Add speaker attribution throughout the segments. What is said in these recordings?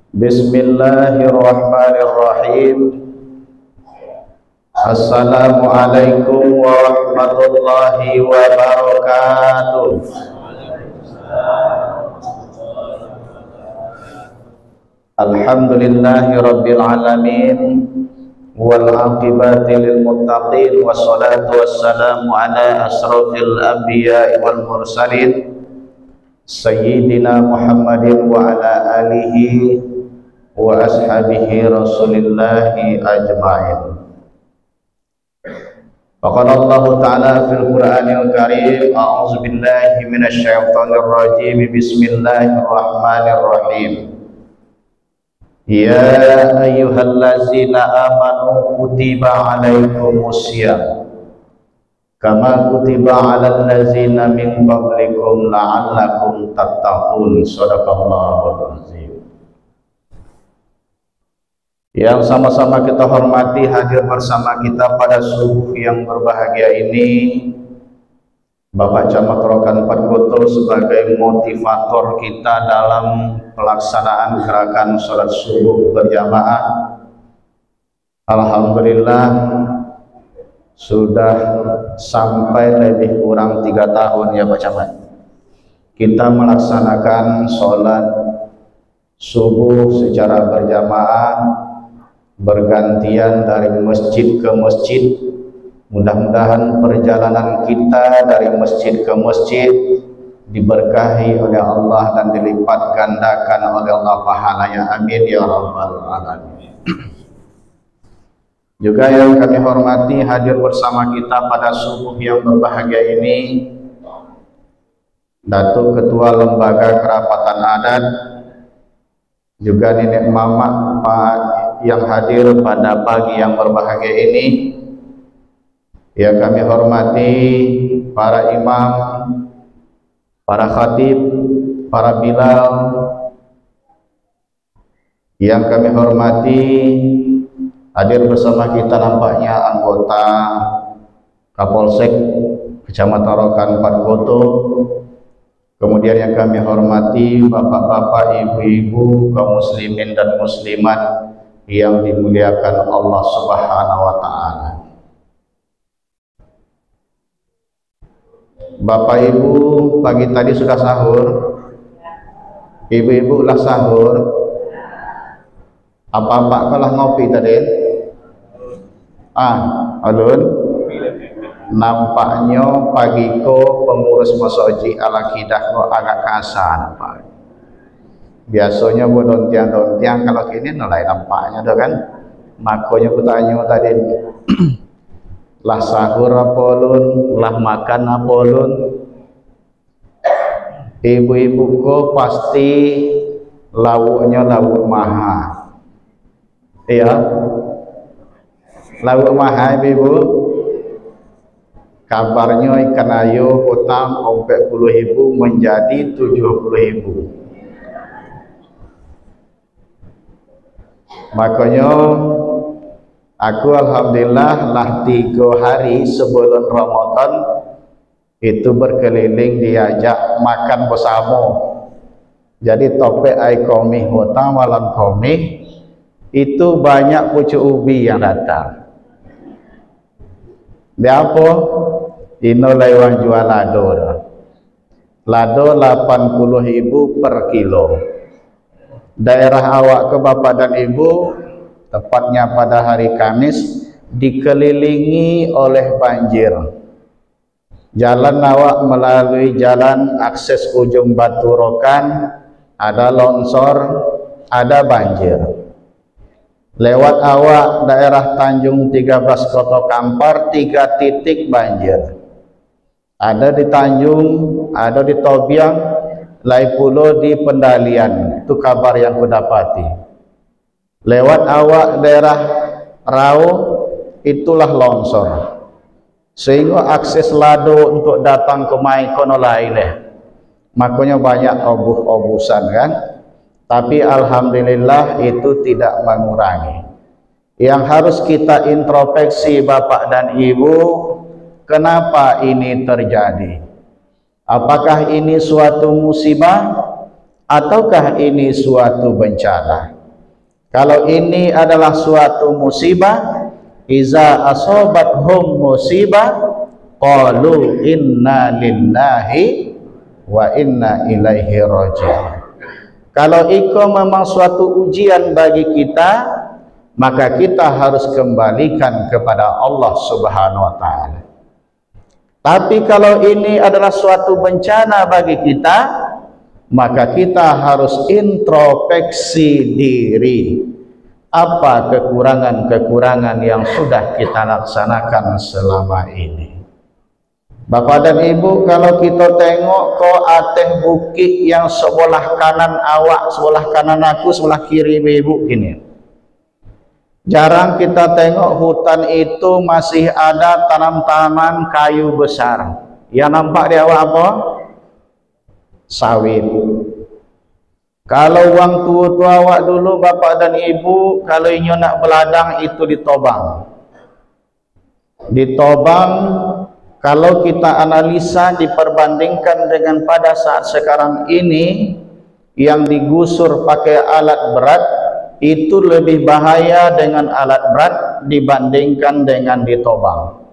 Speaker 1: Bismillahirrahmanirrahim. Assalamualaikum warahmatullahi wabarakatuh. Alhamdulillahi rabbil alamin, wal aqibati lil muttaqin, wassalatu wassalamu ala asrafil anbiya'i wal mursalin Sayyidina Muhammadin wa ala alihi wa ashabihi rasulillahi ajma'in. Faqala Allah ta'ala fil Qur'anil Karim, a'udzu billahi minasy syaithanir rajim, bismillahirrahmanirrahim. Ya ayyuhallazina amanu kutiba 'alaikumusiyam kama kutiba 'alal ladzina min qablikum la'allakum tattaqun. Shadaqallahul azim. Yang sama-sama kita hormati, hadir bersama kita pada subuh yang berbahagia ini Bapak Camat Rokan Patkoto sebagai motivator kita dalam pelaksanaan gerakan sholat subuh berjamaah. Alhamdulillah sudah sampai lebih kurang 3 tahun ya Pak Camat kita melaksanakan sholat subuh secara berjamaah, bergantian dari masjid ke masjid. Mudah-mudahan perjalanan kita dari masjid ke masjid diberkahi oleh Allah dan dilipat gandakan oleh Allah pahalanya, amin ya rabbal alamin. Juga yang kami hormati, hadir bersama kita pada subuh yang berbahagia ini Datuk Ketua Lembaga Kerapatan Adat, juga Nenek Mama Pak yang hadir pada pagi yang berbahagia ini. Yang kami hormati para imam, para khatib, para bilal. Yang kami hormati, hadir bersama kita nampaknya anggota Kapolsek Kecamatan Rokan Patkoto. Kemudian yang kami hormati bapak-bapak, ibu-ibu, kaum muslimin dan muslimat yang dimuliakan Allah Subhanahu wa taala. Bapak Ibu pagi tadi sudah sahur? Ibu-ibu ulah sahur? Apa-apa kalah ngopi tadi? Alun? Nampaknya pagi ko pengurus masoji ala kidah ko agak kasar Pak. Biasanya buat tiang kalau kini nolai nampaknya doh kan. Makanya ku tanya tadi lah sahur apa ulun, lah makan apa ulun. Ibu-ibu ko pasti lauknya lauk maha. Iya. Lauk maha ibu. Kabarnya ikan ayu utang 40.000 menjadi 70.000. Makanya aku alhamdulillah lah 3 hari sebelum Ramadan itu berkeliling diajak makan bersama. Jadi topik ai komih hutang malam komih itu banyak pucuk ubi yang datang. Dia apa? Ino lewat jual lado. Lado 80.000 per kilo. Daerah awak ke bapak dan ibu tepatnya pada hari Kamis dikelilingi oleh banjir. Jalan awak melalui jalan akses ujung Batu Rokan ada longsor, ada banjir. Lewat awak daerah Tanjung 13 Kota Kampar 3 titik banjir. Ada di Tanjung, ada di Tobiang, lai pulo di Pendalian. Itu kabar yang kudapati. Lewat awak daerah Rau itulah longsor. Sehingga akses lado untuk datang ke Maikono lainnya. Makanya banyak obusan kan. Tapi alhamdulillah itu tidak mengurangi. Yang harus kita introspeksi Bapak dan Ibu, kenapa ini terjadi? Apakah ini suatu musibah ataukah ini suatu bencana? Kalau ini adalah suatu musibah, iza asobathum musibah qalu inna lillahi wa inna ilaihi raji'un. Kalau itu memang suatu ujian bagi kita, maka kita harus kembalikan kepada Allah Subhanahu wa taala. Tapi kalau ini adalah suatu bencana bagi kita, maka kita harus introspeksi diri. Apa kekurangan-kekurangan yang sudah kita laksanakan selama ini? Bapak dan Ibu, kalau kita tengok kok ateh bukit yang sebelah kanan awak, sebelah kanan aku, sebelah kiri ibu ini. Jarang kita tengok hutan itu masih ada tanam-tanaman kayu besar. Yang nampak di awak apa? Sawit. Kalau wang tua-tua awak dulu Bapak dan Ibu, kalau inyo nak beladang itu ditobang. Ditobang. Kalau kita analisa diperbandingkan dengan pada saat sekarang ini yang digusur pakai alat berat, itu lebih bahaya dengan alat berat dibandingkan dengan ditobang.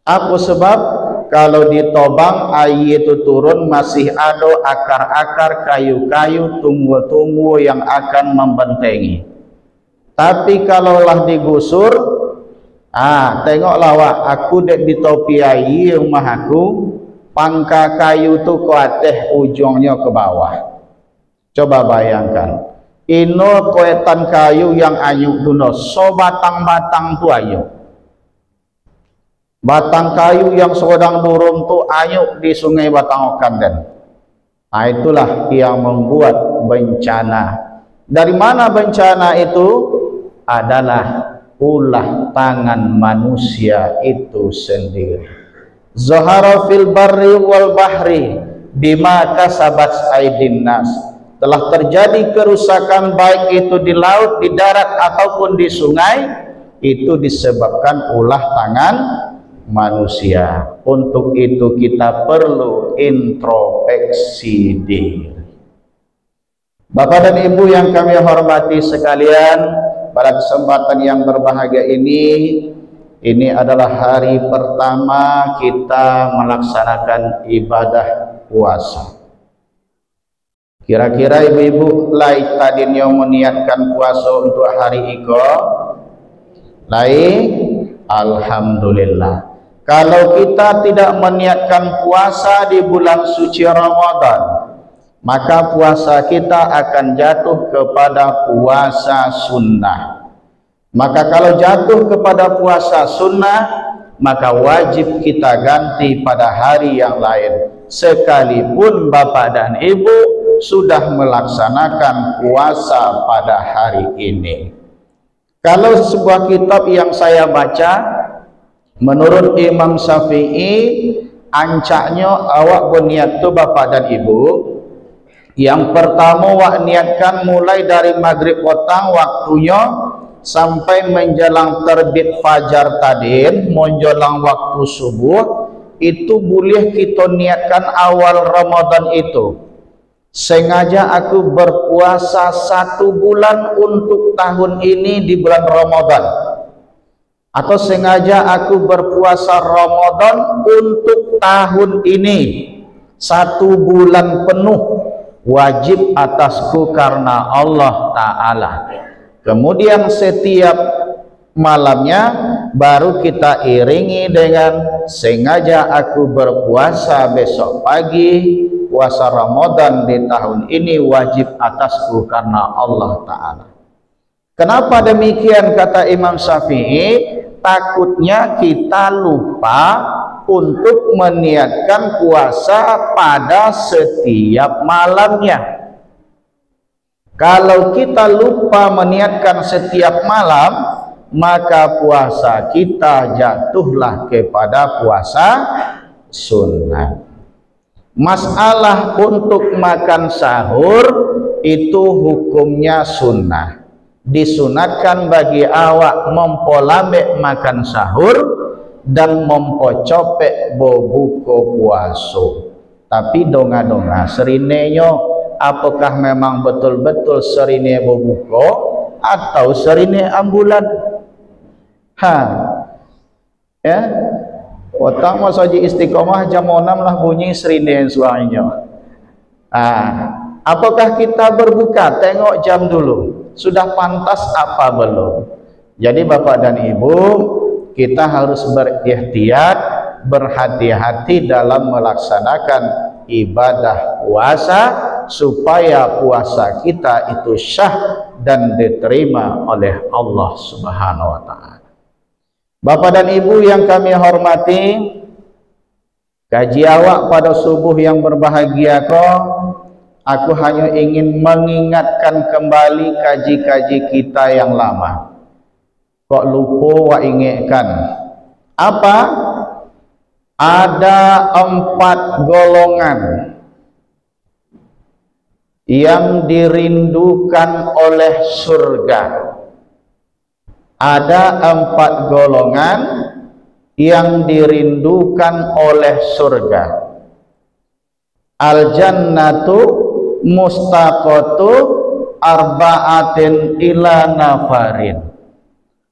Speaker 1: Apa sebab? Kalau ditobang air itu turun masih ada akar-akar kayu-kayu, tumbuh-tumbuh yang akan membentengi. Tapi kalaulah digusur, tengoklah wak, aku dek di topi air rumah aku, pangka kayu tu ke atas, ujungnya ke bawah. Coba bayangkan, ino koetan kayu yang ayuk duno, so batang-batang tu ayuk. Batang kayu yang sedang durung tu ayuk di sungai Batang Okanden. Itulah yang membuat bencana. Dari mana bencana itu? Adalah ulah tangan manusia itu sendiri. Zahara fil barri wal bahri bima kasabat aydin nas. Telah terjadi kerusakan baik itu di laut, di darat ataupun di sungai, itu disebabkan ulah tangan manusia. Untuk itu kita perlu introspeksi diri. Bapak dan Ibu yang kami hormati sekalian, pada kesempatan yang berbahagia ini adalah hari pertama kita melaksanakan ibadah puasa. Kira-kira ibu-ibu lai tadinya meniatkan puasa untuk hari iko? Lai, alhamdulillah. Kalau kita tidak meniatkan puasa di bulan suci Ramadan, maka puasa kita akan jatuh kepada puasa sunnah. Maka kalau jatuh kepada puasa sunnah, maka wajib kita ganti pada hari yang lain, sekalipun Bapak dan Ibu sudah melaksanakan puasa pada hari ini. Kalau sebuah kitab yang saya baca, menurut Imam Syafi'i, ancaknya awak berniat tu Bapak dan Ibu, yang pertama wak niatkan mulai dari maghrib petang waktunya sampai menjelang terbit fajar tadi, menjelang waktu subuh, itu boleh kita niatkan awal Ramadan itu. Sengaja aku berpuasa 1 bulan untuk tahun ini di bulan Ramadan, atau sengaja aku berpuasa Ramadan untuk tahun ini 1 bulan penuh, wajib atasku karena Allah Ta'ala. Kemudian setiap malamnya baru kita iringi dengan sengaja aku berpuasa besok pagi, puasa Ramadan di tahun ini wajib atasku karena Allah Ta'ala. Kenapa demikian kata Imam Syafi'i? Takutnya kita lupa untuk meniatkan puasa pada setiap malamnya. Kalau kita lupa meniatkan setiap malam, maka puasa kita jatuhlah kepada puasa sunnah. Masalah untuk makan sahur itu hukumnya sunnah. Disunatkan bagi awak mempolambek makan sahur dan mempocopek berbuka puasa. Tapi donga-donga serinenyo, apakah memang betul-betul serine berbuka atau serine ambulan. Ya, otak mau saji istiqomah jam 6 lah bunyi serine suaranya. Apakah kita berbuka? Tengok jam dulu, sudah pantas apa belum? Jadi Bapak dan Ibu, kita harus berikhtiar, berhati-hati dalam melaksanakan ibadah puasa, supaya puasa kita itu syah dan diterima oleh Allah Subhanahu wa Ta'ala. Bapak dan Ibu yang kami hormati, kaji awak pada subuh yang berbahagia aku hanya ingin mengingatkan kembali kaji-kaji kita yang lama. Kok lupa wa ingatkan apa? Ada 4 golongan yang dirindukan oleh surga. Ada 4 golongan yang dirindukan oleh surga. Al-jannatu mustaqatu arba'atin ila nafarin.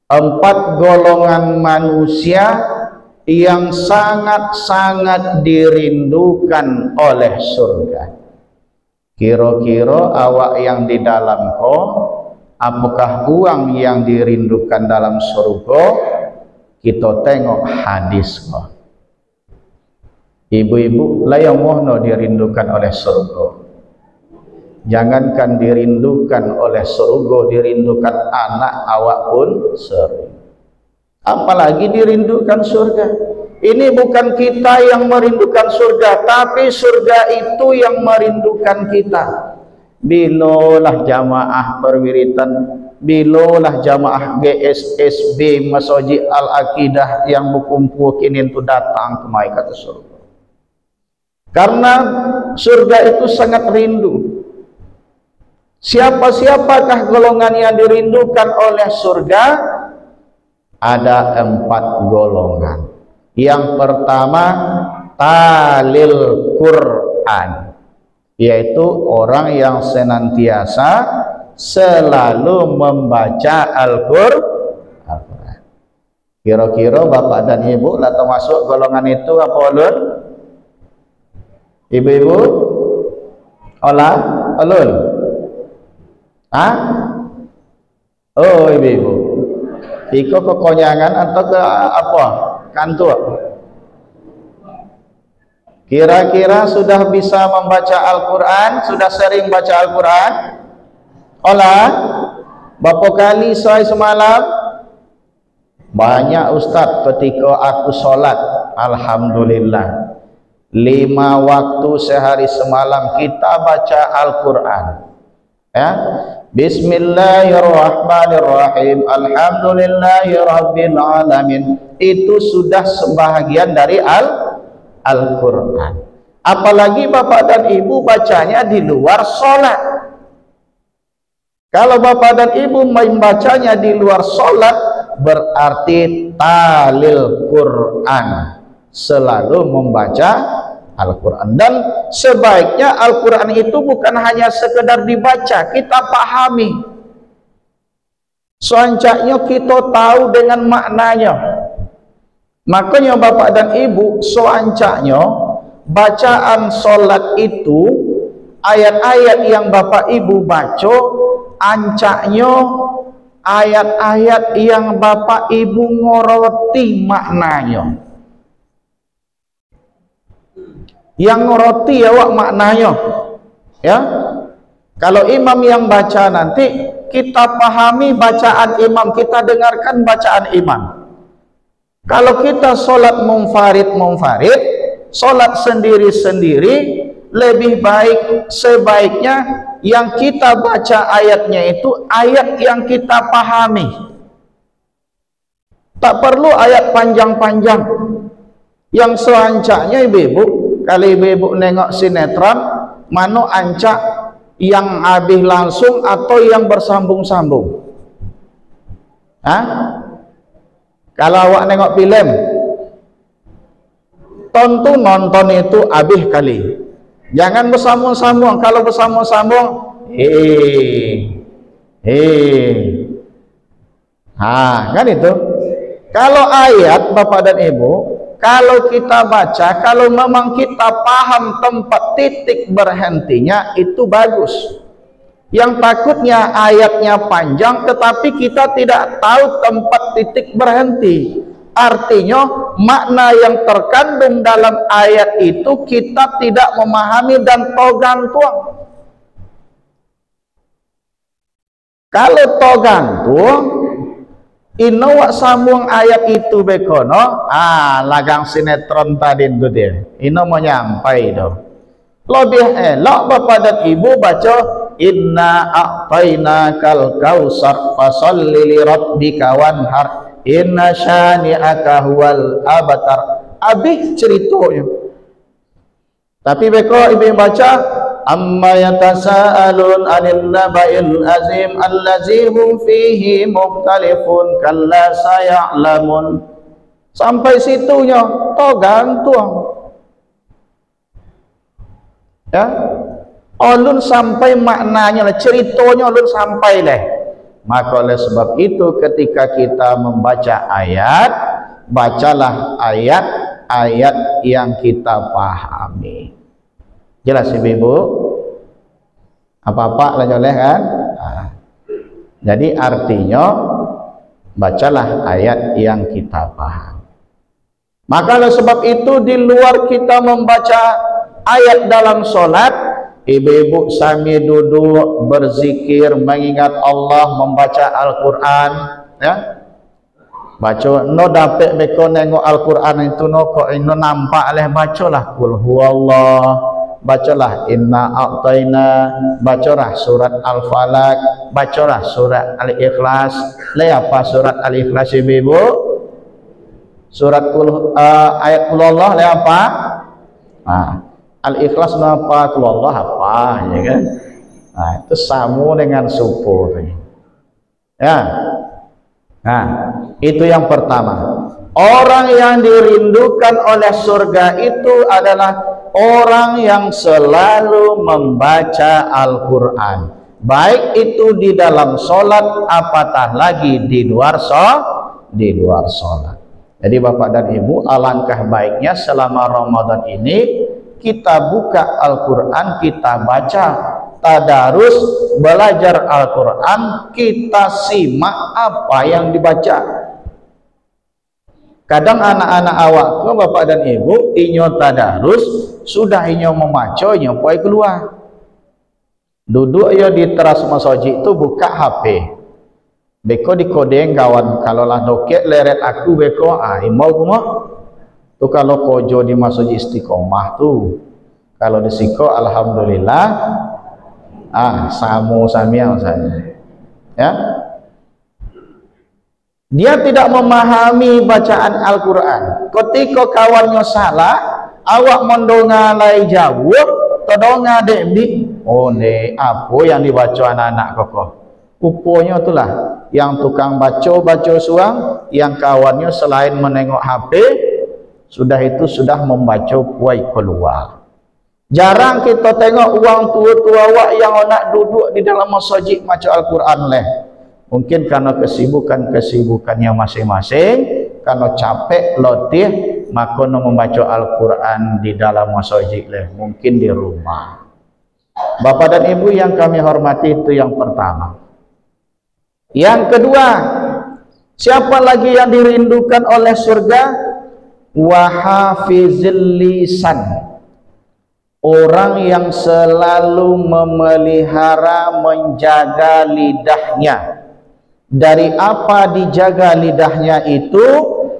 Speaker 1: 4 golongan manusia yang sangat-sangat dirindukan oleh surga. Kira-kira awak yang di dalam apakah uang yang dirindukan dalam surga? Kita tengok hadis Ibu-ibu layang mohno dirindukan oleh surga. Jangankan dirindukan oleh surga, dirindukan anak awak pun sering. Apalagi dirindukan surga. Ini bukan kita yang merindukan surga, tapi surga itu yang merindukan kita. Bilolah jamaah perwiritan, bilolah jamaah GSSB Masjid Al-Aqidah yang berkumpul kini itu datang ke kata surga. Karena surga itu sangat rindu. Siapa-siapakah golongan yang dirindukan oleh surga? Ada 4 golongan. Yang pertama, talil Quran, yaitu orang yang senantiasa selalu membaca Al-Quran. Kira-kira Bapak dan Ibu lah termasuk golongan itu apa ulun? Ibu-ibu? Ulun? Oh ibu-ibu, iko kekonyangan atau ke apa? Kantor. Kira-kira sudah bisa membaca Al-Quran? Sudah sering baca Al-Quran? Berapa kali semalam? Banyak Ustaz ketika aku sholat. Alhamdulillah 5 waktu sehari semalam kita baca Al-Quran. Ya, Bismillahirrahmanirrahim. Alhamdulillahirabbil alamin. Itu sudah sebahagian dari Al-Quran. Apalagi Bapak dan Ibu bacanya di luar sholat. Kalau Bapak dan Ibu membacanya di luar sholat, berarti talil Quran, selalu membaca Al-Quran. Dan sebaiknya Al-Quran itu bukan hanya sekedar dibaca, kita pahami. Selanjutnya kita tahu dengan maknanya. Makanya Bapak dan Ibu, selanjutnya bacaan sholat itu, ayat-ayat yang Bapak Ibu baca, ancaknya ayat-ayat yang Bapak Ibu ngoroti maknanya. Yang ngerti awak maknanya, ya. Kalau imam yang baca nanti kita pahami bacaan imam, kita dengarkan bacaan imam. Kalau kita sholat munfarid, sholat sendiri-sendiri, lebih baik sebaiknya yang kita baca ayatnya itu ayat yang kita pahami. Tak perlu ayat panjang-panjang. Yang selanjutnya ibu-ibu, kalau ibu-ibu nengok sinetron, mana ancak yang habis langsung atau yang bersambung-sambung? Kalau awak nengok film, nonton itu habis kali. Jangan bersambung-sambung. Kalau bersambung-sambung, Kan itu. Kalau ayat Bapak dan Ibu, kalau kita baca, kalau memang kita paham tempat titik berhentinya, itu bagus. Yang takutnya ayatnya panjang tetapi kita tidak tahu tempat titik berhenti. Artinya makna yang terkandung dalam ayat itu kita tidak memahami dan togantung. Kalau togantung, ino wak sambung ayat itu bekono, lagang sinetron tadi itu dia. Ino mau nyampai do. Lebih elok Bapak dan Ibu baca inna a'tainakal kausar fasalli li rabbika wanhar inna syani'aka huwal abtar. Habis ceritanya. Tapi beko ibu baca amma yatasaalun 'anil naba'il azim allazi hum fihi mukhtalifun kalla saya'lamun. Sampai situnya gantung. Ya. Ulun sampai maknanya lah, ceritanya ulun sampai leh. Maka oleh sebab itu ketika kita membaca ayat, bacalah ayat-ayat yang kita pahami. Jelas Ibu? Apa-apa lah oleh kan? Jadi artinya bacalah ayat yang kita paham. Maka oleh sebab itu di luar kita membaca ayat dalam sholat, ibu-ibu sami duduk berzikir mengingat Allah, membaca Al-Quran, ya. Baca no dapat beko nengok Al-Quran itu no kok ino nampak leh, bacalah kul huwallah, bacalah inna a'taina, bacalah surat Al-Falaq, bacalah surat Al-Ikhlas. Le apa surat Al-Ikhlas ibu? Surat ayat kul Allah le apa? Al-Ikhlas apa? Kul Allah apa, ya kan? Itu sama dengan subuh. Ya. Itu yang pertama. Orang yang dirindukan oleh surga itu adalah orang yang selalu membaca Al-Quran, baik itu di dalam sholat apatah lagi di luar sholat. Jadi Bapak dan Ibu, alangkah baiknya selama Ramadan ini kita buka Al-Quran, kita baca, tadarus, belajar Al-Quran, kita simak apa yang dibaca. Kadang anak-anak awak ke Bapak dan Ibu, inyo tadarus, sudah inyo membaca, inyo poi keluar. Duduk ya di teras masjid itu buka HP. Beko dikodeng kawan, kalau lah doket leret aku beko, imau kumah. Tuh kalau kojo di masjid Istiqomah tuh, kalau di Siko alhamdulillah, samu samiang saya, ya. Dia tidak memahami bacaan Al-Quran. Ketika kawannya salah, awak mendongalai jawab, todonga debdi. Oh ne, apa yang dibaca anak-anak kokoh? Upanya itulah yang tukang baca suang, yang kawannya selain menengok HP, sudah itu sudah membaca puai keluar. Jarang kita tengok uang tua-tua wak yang nak duduk di dalam masjid baca Al-Quran leh. Mungkin karena kesibukannya masing-masing, karena capek letih, maka membaca Al-Quran di dalam masjid leh. Mungkin di rumah. Bapak dan Ibu yang kami hormati, itu yang pertama. Yang kedua, siapa lagi yang dirindukan oleh surga? Wahafizil lisan, orang yang selalu memelihara, menjaga lidahnya. Dari apa dijaga lidahnya itu?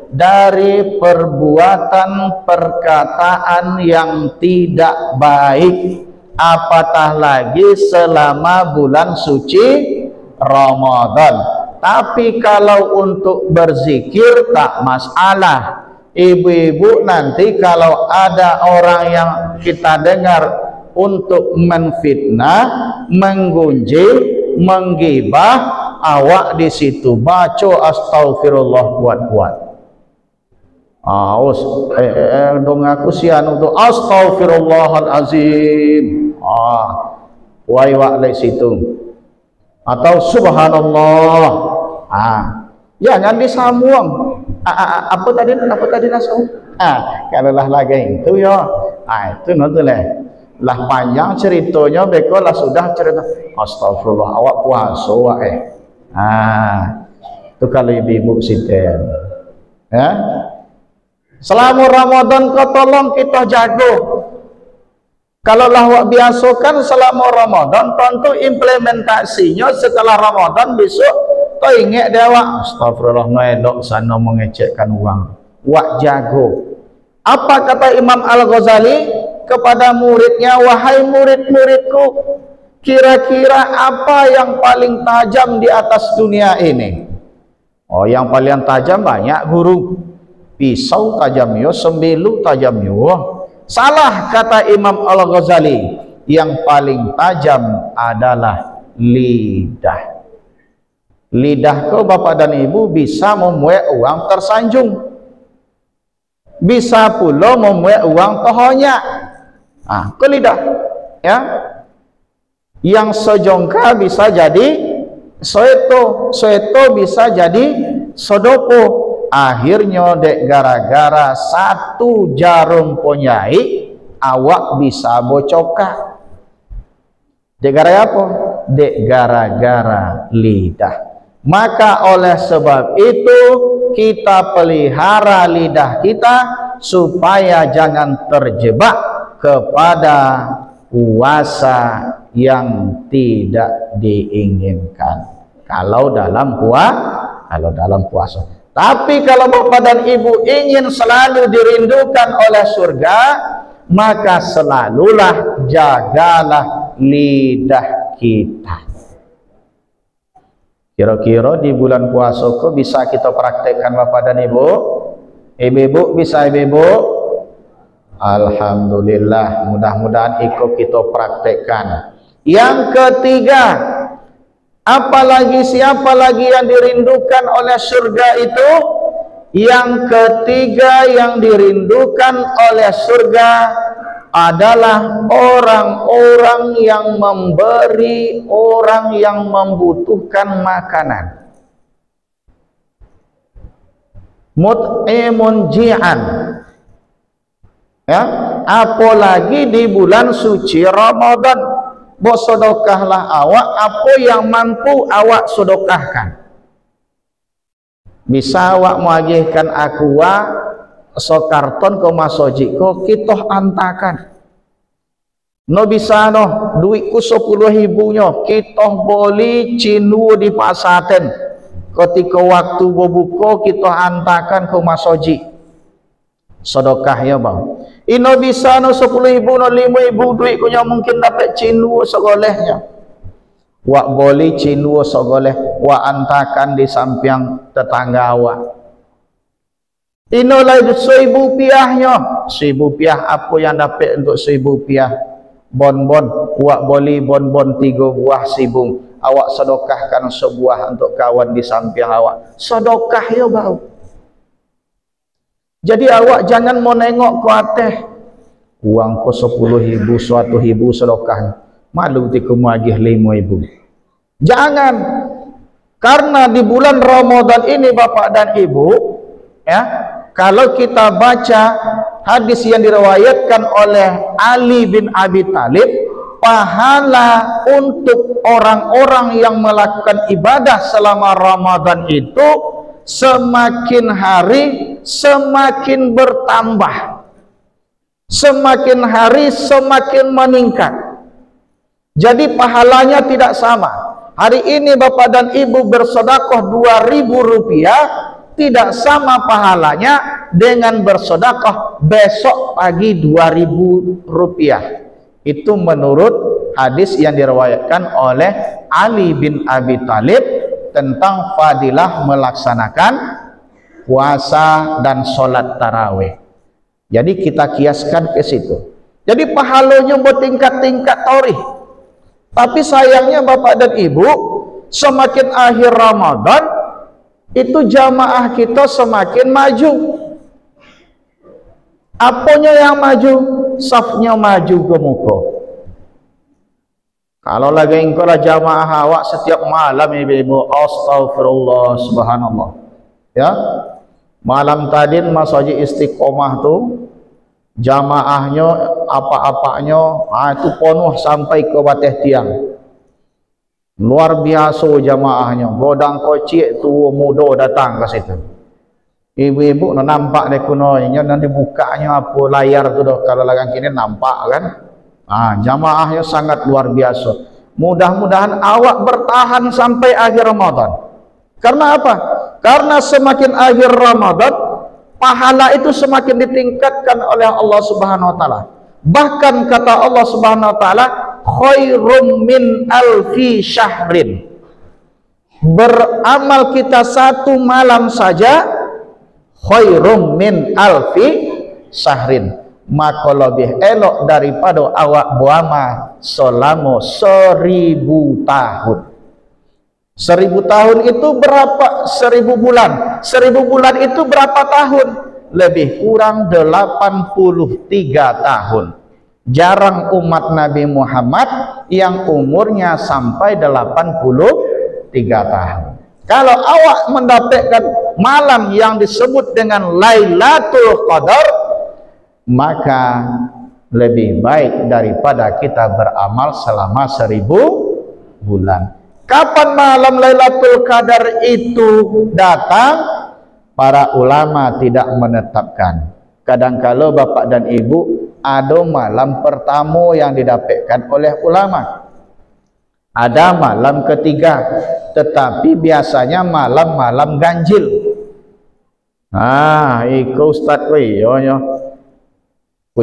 Speaker 1: Dari perbuatan perkataan yang tidak baik, apatah lagi selama bulan suci Ramadan. Tapi kalau untuk berzikir tak masalah. Ibu-ibu, nanti kalau ada orang yang kita dengar untuk menfitnah, menggunjing, menggibah, awak di situ baca astagfirullah kuat-kuat. Dong aku sian untuk astagfirullahalazim. Wai wak di situ. Atau subhanallah. Jangan disambung. Apa tadi nasung? Kalau lah lagi itu ya. Itu nanti lah panjang ceritanya, beko lah sudah cerita. Astagfirullah, awak puasa awak itu kalau ibu-ibu siten. Ya. Selama Ramadan kau tolong kita jago. Kalau lah awak biasakan selama Ramadan, tentu implementasinya setelah Ramadan besok kau ingat dia awak. Astagfirullah, ngelok sana mengecekkan uang. Wak jago. Apa kata Imam Al-Ghazali kepada muridnya, wahai murid-muridku, kira-kira apa yang paling tajam di atas dunia ini? Oh, yang paling tajam banyak guru. Pisau tajam yo, sembilu tajam yo. Salah kata Imam Al-Ghazali, yang paling tajam adalah lidah. Lidah kau bapak dan ibu bisa membuat uang tersanjung, bisa pula membuat uang tohonya. Ke lidah ya, yang sejongka bisa jadi soeto, soeto bisa jadi sodopo. Akhirnya dek gara-gara satu jarum ponyai awak bisa bocoka. Dek gara apa? Dek gara-gara lidah. Maka oleh sebab itu kita pelihara lidah kita supaya jangan terjebak kepada puasa yang tidak diinginkan kalau dalam puasa. Tapi kalau bapak dan ibu ingin selalu dirindukan oleh surga, maka selalulah jagalah lidah kita. Kira-kira di bulan puasa kok bisa kita praktekkan bapak dan ibu? Ibu-ibu bisa ibu-ibu? Alhamdulillah, mudah-mudahan ikut kita praktekkan. Yang ketiga, apalagi siapa lagi yang dirindukan oleh surga itu? Yang ketiga yang dirindukan oleh surga adalah orang-orang yang memberi orang yang membutuhkan makanan. Mut'imun ji'an. Ya, apalagi di bulan suci Ramadan. Bersodokahlah awak apa yang mampu awak sodokahkan. Bisa awak mengagihkan aqua sokarton ke masoji ko kita antakan. No bisa no duitku 10.000 nyo kita boleh cinu di pasaten. Ketika waktu berbuka kita antakan ke masoji. Sedekah ya bang. Ino bisa no 10.000 no 5.000 duit kunya mungkin dapat cinu segolehnya. Wak boleh cinu segoleh, wak antakan di samping tetangga awak. Ino lagi 1.000 piahnya. 1.000 piah apa yang dapat untuk 1.000 piah? Bon-bon, wak boleh bon-bon 3 buah sibung. Awak sedekahkan sebuah untuk kawan di samping awak. Sedekah ya bang. Jadi awak jangan mau nengok ke atas. Uang ko 10.000, 100.000 sedekah. Malu tiku magih 5.000. Jangan. Karena di bulan Ramadan ini Bapak dan Ibu, ya, kalau kita baca hadis yang diriwayatkan oleh Ali bin Abi Thalib, pahala untuk orang-orang yang melakukan ibadah selama Ramadan itu semakin hari semakin bertambah, semakin hari semakin meningkat. Jadi pahalanya tidak sama. Hari ini Bapak dan Ibu bersedekah 2.000 rupiah, tidak sama pahalanya dengan bersedekah besok pagi 2.000 rupiah. Itu menurut hadis yang diriwayatkan oleh Ali bin Abi Thalib tentang fadilah melaksanakan puasa dan sholat tarawih. Jadi kita kiaskan ke situ. Jadi pahalanya bertingkat-tingkat taurih. Tapi sayangnya Bapak dan Ibu, semakin akhir Ramadan itu jamaah kita semakin maju. Apanya yang maju? Safnya maju ke muka. Kalau lagi engkau lah jamaah awak setiap malam ibu-ibu, astagfirullah, subhanallah. Ya, malam tadi masjid Istiqomah tu jamaahnya apa-apanya itu penuh sampai ke batas tiang. Luar biasa jamaahnya, godang kocik tu muda datang ke situ. Ibu-ibu nak nampak dek kunonya nanti bukanya apa layar tu dah, kalau lagang kini nampak kan. Jamaahnya sangat luar biasa. Mudah-mudahan awak bertahan sampai akhir Ramadan. Karena apa? Karena semakin akhir Ramadan, pahala itu semakin ditingkatkan oleh Allah Subhanahu wa taala. Bahkan kata Allah Subhanahu wa taala, khairum min alfi syahrin. Beramal kita satu malam saja khairum min alfi syahrin, maka lebih elok daripada awak beramal selama 1000 tahun. 1000 tahun itu berapa? 1000 bulan. 1000 bulan itu berapa tahun? Lebih kurang 83 tahun. Jarang umat Nabi Muhammad yang umurnya sampai 83 tahun. Kalau awak mendapatkan malam yang disebut dengan Lailatul Qadar, maka lebih baik daripada kita beramal selama 1000 bulan. Kapan malam Lailatul Qadar itu datang? Para ulama tidak menetapkan. Kadang-kala bapak dan ibu ada malam pertama yang didapatkan oleh ulama, ada malam ketiga, tetapi biasanya malam-malam ganjil. Ikut ustaz ku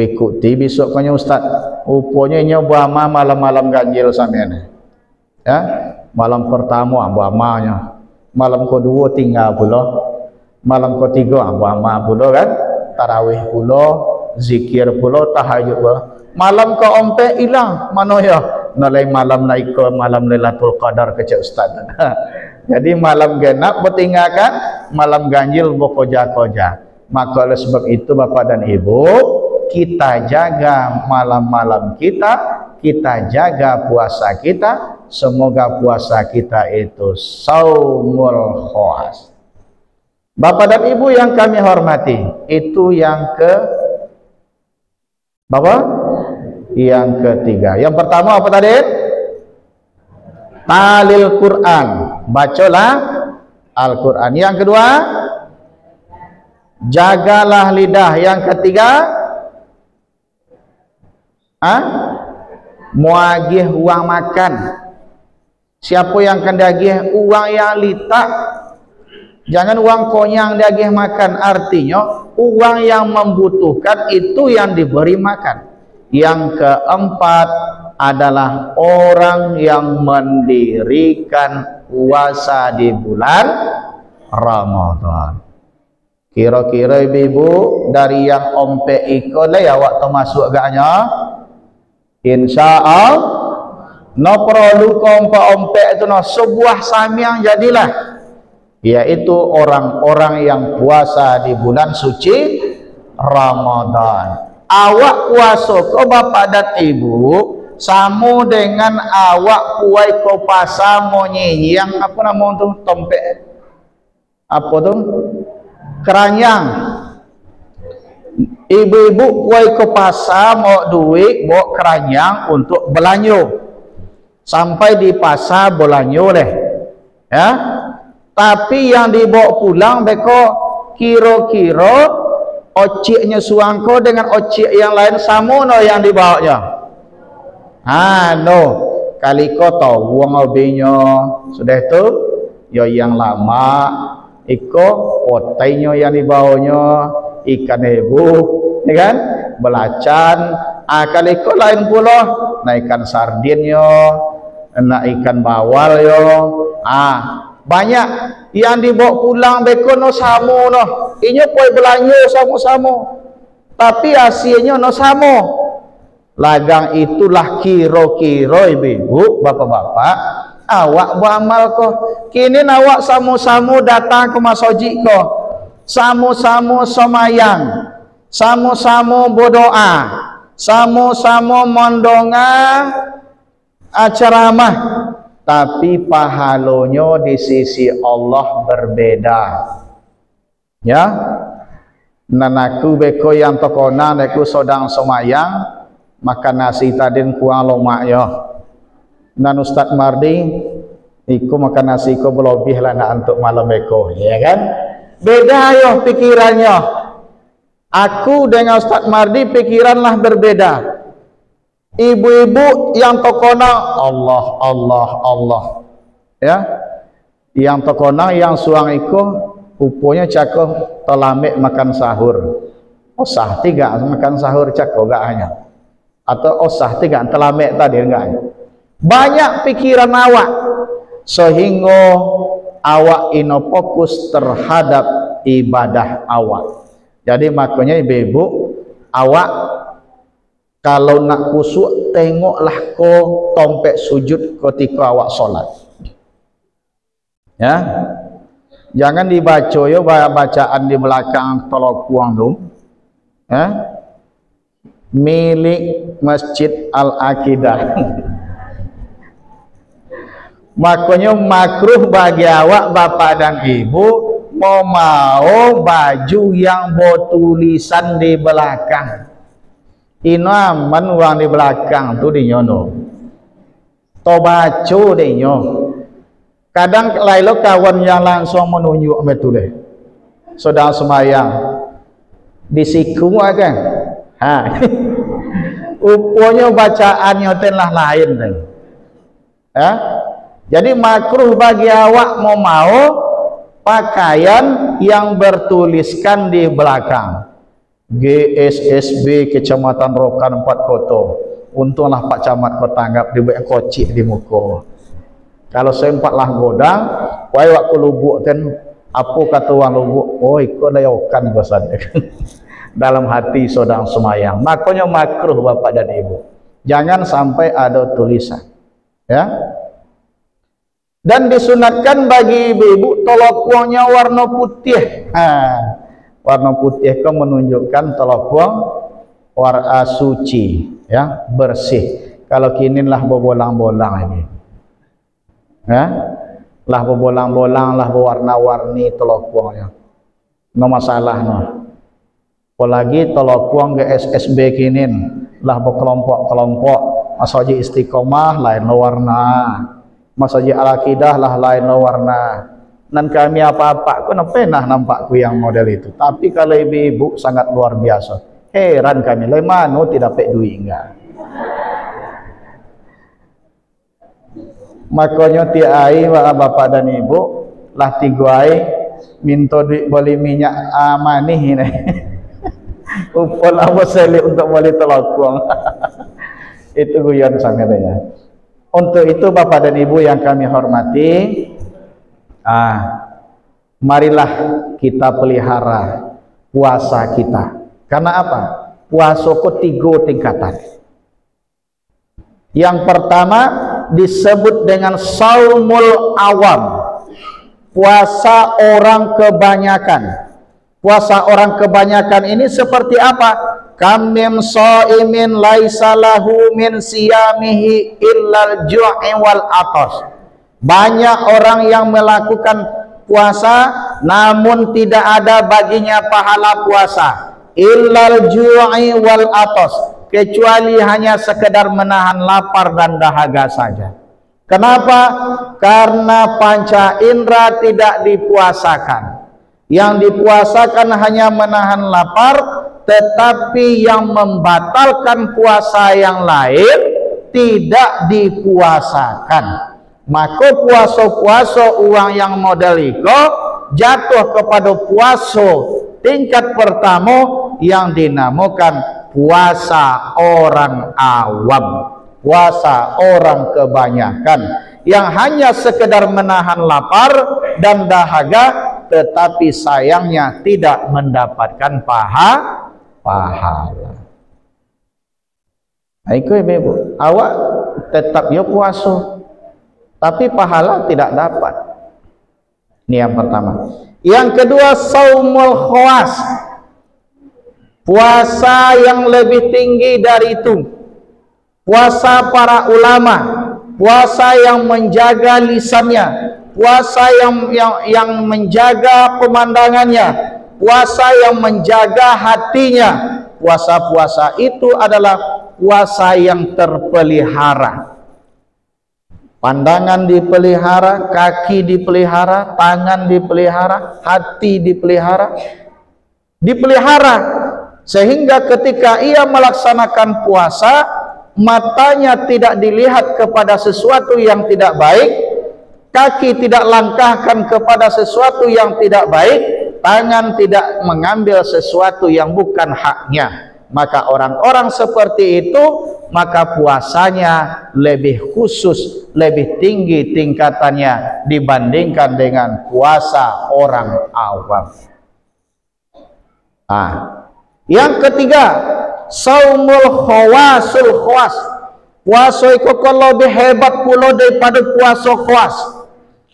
Speaker 1: ikuti besoknya ustaz, rupanya nyoba malam-malam ganjil sampean. Ya, malam pertama amanya, malam kedua tinggal pula, malam ketiga ama pula kan, tarawih pula, zikir pula, tahajud pula. Malam keempat hilang, mana ya? Nalai malam naik ke malam Lailatul Qadar ke cik ustaz. Jadi malam genap bertinggalkan, malam ganjil berkoja-koja. Maka oleh sebab itu bapak dan ibu, kita jaga malam-malam kita jaga puasa kita. Semoga puasa kita itu saumul khawas. Bapak dan ibu yang kami hormati, itu yang yang ketiga. Yang pertama apa tadi? Talil Quran, bacalah Al-Quran. Yang kedua, jagalah lidah. Yang ketiga, muagih uang makan. Siapa yang akan dagih uang yang litak, jangan uang konyang dagih makan. Artinya uang yang membutuhkan itu yang diberi makan. Yang keempat adalah orang yang mendirikan puasa di bulan Ramadan. Kira-kira ibu dari yang ompe ikut lah ya waktu masuk agaknya. InsyaAllah no perlu ompe itu no sebuah samyang jadilah, yaitu orang-orang yang puasa di bulan suci Ramadan. Awak puasa ko bapak dan ibu sama dengan awak puai ko puasa mau nyanyi yang apa nama tu tompe apa tu keranyang. Ibu-ibu puai ke pasar mau duit, bawa keranyang untuk belanja. Sampai di pasar belanja leh. Ya. Tapi yang dibawa pulang beko kira-kira ociknya suangko dengan ocik yang lain sama no yang dibawanya. No. Kali ko tahu uang obinya sudah itu yo yang lama iko otainya yang dibawanya ikan hebu, ya kan? Belacan, kali ko lain pula, na ikan sardinnya, na ikan bawal yo, banyak yang dibawa pulang beko no samo no, inyo koi belanja samo-samo, tapi hasilnya no samo. Lagang itulah kiro-kiro ibu-ibu, bapak-bapak, awak beramal ko, kini awak samo-samo datang ke masjid ko. Samo-samo somayang, samo-samo berdoa, samo-samo mondonga ceramah, tapi pahalanya di sisi Allah berbeda. Ya, nan aku beko yang tokona aku sodang semayang makan nasi tadin kuang lomak yo. Nan Ustaz Mardi iku makan nasi ko berlebih lah nak untuk malam beko, ya kan? Beda yo pikirannya. Aku dengan Ustaz Mardi pikiranlah berbeda. Ibu-ibu yang tokona Allah, ya, yang tokona yang suang iku upanya cako telamik makan sahur. Osah tiga makan sahur cako gak hanya, atau osah tiga telamik tadi enggak. Banyak pikiran awak sehingga awak ino fokus terhadap ibadah awak. Jadi makanya ibu-ibu awak kalau nak kusuk tengoklah ko tompek sujud ketika awak solat. Ya, jangan dibaca yo bacaan di belakang tolok puang tu, ya, milik Masjid Al-Aqidah. Makanya makruh bagi awak bapak dan ibu mau baju yang bertulisan di belakang. Ino aman uang di belakang tu di nyono. Tobaco di nyo. Kadang lailo kawan yang langsung menunjuk betuleh. Sedang semayang di siku aja. Ha. Upanya bacaannya telah lain kan. Ya. Jadi makruh bagi awak mau pakaian yang bertuliskan di belakang. GSSB Kecamatan Rokan 4 Koto. Untunglah Pak Camat kau tanggap dia buat kocik di muka. Kalau sempatlah godang, wai waktu lubuk kan apa kata orang lubuk? Oh, ikut layokan gosane. Dalam hati sedang semayang. Makanya makruh bapak dan ibu. Jangan sampai ada tulisan. Ya. Dan disunatkan bagi ibu-ibu tolokuangnya warna putih. Warna putih itu menunjukkan tolokuang warna suci, ya, bersih. Kalau kini lah berbolang-bolang ini, ya, lah berbolang-bolang, lah berwarna-warni tolokuangnya. No masalah no. Apalagi tolokuang GSSB kini lah berkelompok-kelompok. Masjid Istiqomah lain warna. Masjid Al-Aqidah lah lain warna. Dan kami apa-apa aku pernah nampakku yang model itu. Tapi kalau ibu-ibu sangat luar biasa. Heran kami, lemano tidak dapat duit enggak. Makanya tiai bapak dan ibu lah tiga minta duit beli minyak manih ini. Upol apa seli untuk beli telokong. Itu guyon sangatnya. Untuk itu bapak dan ibu yang kami hormati, marilah kita pelihara puasa kita. Karena apa? Puasa ketiga tingkatan. Yang pertama disebut dengan saumul awam, puasa orang kebanyakan. Puasa orang kebanyakan ini seperti apa? Kamim shaimin laisa lahu min siyamihi illal ju'i wal atas. Banyak orang yang melakukan puasa namun tidak ada baginya pahala puasa illal ju'i wal atas, kecuali hanya sekedar menahan lapar dan dahaga saja. Kenapa? Karena panca indera tidak dipuasakan. Yang dipuasakan hanya menahan lapar, tetapi yang membatalkan puasa yang lain tidak dipuasakan. Maka puasa-puasa uang yang model itu jatuh kepada puasa tingkat pertama yang dinamakan puasa orang awam, puasa orang kebanyakan, yang hanya sekedar menahan lapar dan dahaga, tetapi sayangnya tidak mendapatkan pahala. Iku ibu, awak tetap ya puasa, tapi pahala tidak dapat. Ini yang pertama. Yang kedua, saumul khawas, puasa yang lebih tinggi dari itu, puasa para ulama, puasa yang menjaga lisannya, puasa yang menjaga pemandangannya, puasa yang menjaga hatinya. Puasa-puasa itu adalah puasa yang terpelihara. Pandangan dipelihara, kaki dipelihara, tangan dipelihara, hati dipelihara. Dipelihara sehingga ketika ia melaksanakan puasa, matanya tidak dilihat kepada sesuatu yang tidak baik, kaki tidak langkahkan kepada sesuatu yang tidak baik, tangan tidak mengambil sesuatu yang bukan haknya. Maka orang-orang seperti itu, maka puasanya lebih khusus, lebih tinggi tingkatannya dibandingkan dengan puasa orang awam. Yang ketiga, saumul khawasul khawas. Puasa itu kalau lebih hebat pula daripada puasa khawas.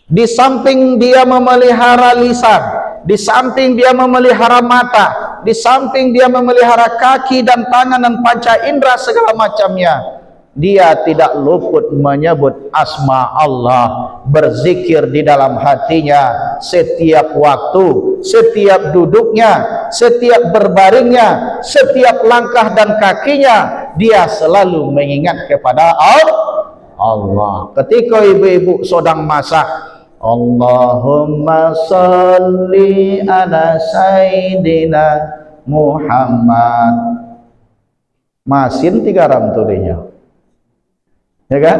Speaker 1: Di samping dia memelihara lisan, di samping dia memelihara mata, di samping dia memelihara kaki dan tangan dan panca indera segala macamnya, dia tidak luput menyebut asma Allah, berzikir di dalam hatinya setiap waktu, setiap duduknya, setiap berbaringnya, setiap langkah dan kakinya, dia selalu mengingat kepada Allah. Ketika ibu-ibu sedang masak, Allahumma salli ala Sayyidina Muhammad, masin 3 ram tulinya, ya kan?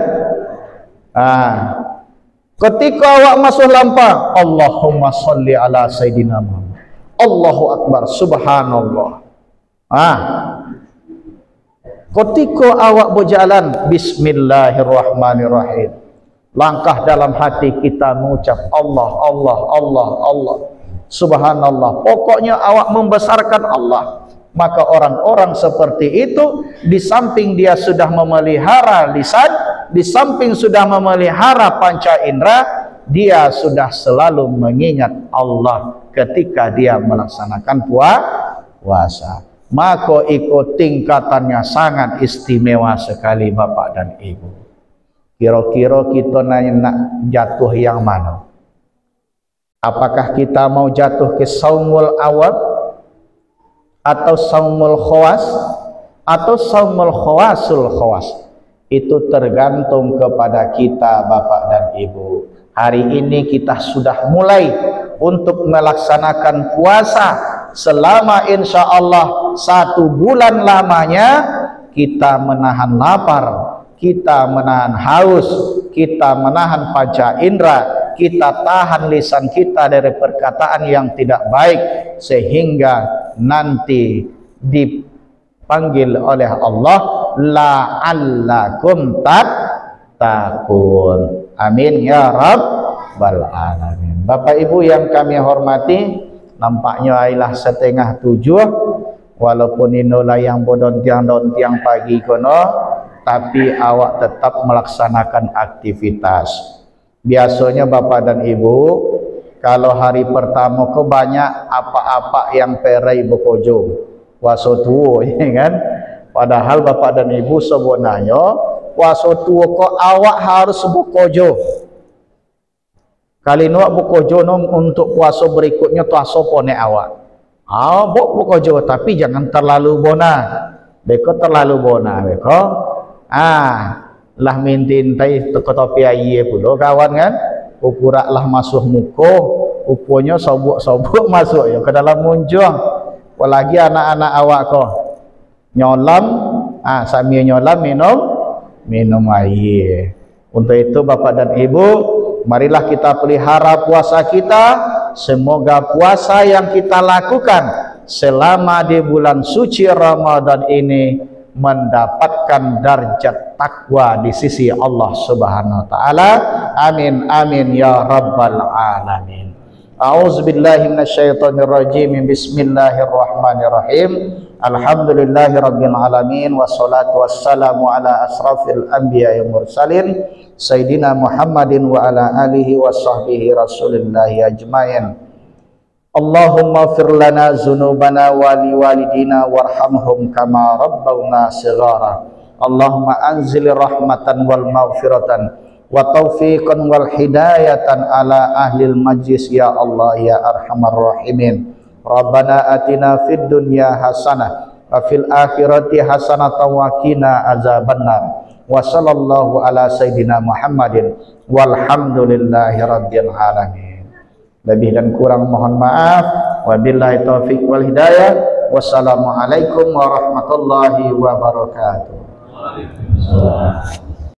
Speaker 1: Ketika awak masuk lampang, Allahumma salli ala Sayyidina Muhammad, Allahu Akbar, Subhanallah. Ketika awak berjalan, Bismillahirrahmanirrahim, langkah dalam hati kita mengucap Allah, Allah, Allah, Allah, Subhanallah. Pokoknya awak membesarkan Allah. Maka orang-orang seperti itu, di samping dia sudah memelihara lisan, di samping sudah memelihara panca indera, dia sudah selalu mengingat Allah ketika dia melaksanakan puasa. Maka ikut tingkatannya sangat istimewa sekali Bapak dan Ibu. Kira-kira kita nak jatuh yang mana? Apakah kita mau jatuh ke saumul awab, atau saumul khawas, atau saumul khawasul khawas? Itu tergantung kepada kita Bapak dan Ibu. Hari ini kita sudah mulai untuk melaksanakan puasa selama insya Allah 1 bulan lamanya. Kita menahan lapar, kita menahan haus, kita menahan panca indera, kita tahan lisan kita dari perkataan yang tidak baik, sehingga nanti dipanggil oleh Allah la'allakum tattaqun. Amin ya rabbal alamin. Bapak Ibu yang kami hormati, nampaknya adalah 6:30, walaupun inilah yang bodontiang-dontiang pagi kono, tapi awak tetap melaksanakan aktivitas. Biasanya Bapak dan Ibu, kalau hari pertama ke banyak apa-apa yang perai bekojo, puasa tua, ya kan? Padahal Bapak dan Ibu sebenarnya puasa tua kok awak harus bekojo. Kali nuak bekojo untuk puasa berikutnya puasa pone awak. Bekojo tapi jangan terlalu bona. Beko terlalu bona beko. Lah mintintai teko topi aye pula kawan kan, ukurak lah masuk muko, uponya sobuk-sobuk masuk ya ke dalam munjung. Apalagi anak-anak awak kok nyolam, sambil nyolam minum air. Untuk itu Bapak dan Ibu, marilah kita pelihara puasa kita. Semoga puasa yang kita lakukan selama di bulan suci Ramadan ini mendapatkan darjat takwa di sisi Allah Subhanahu wa taala. Amin amin ya rabbal alamin. A'udzubillahi minasyaitonir rajim. Bismillahirrahmanirrahim. Alhamdulillahirabbil alamin, wassalatu wassalamu ala asrafil anbiya'i mursalin sayyidina Muhammadin wa ala alihi washabbihi rasulillahi ajmain. Allahumma fir lana dzunubana wa liwalidina warhamhum kama rabbawna shighara. Allahumma anzil rahmatan wal maghfiratan wa taufiqan wal hidayatan ala ahlil majlis ya Allah ya arhamar rahimin. Rabbana atina fid dunya hasanah wa fil akhirati hasanatan wa qina azabannar. Wa sallallahu ala sayyidina Muhammadin walhamdulillahi rabbil alamin. Lebih dan kurang mohon maaf. Wabillahi taufiq wal hidayah. Wassalamualaikum warahmatullahi wabarakatuh. Waalaikumsalam.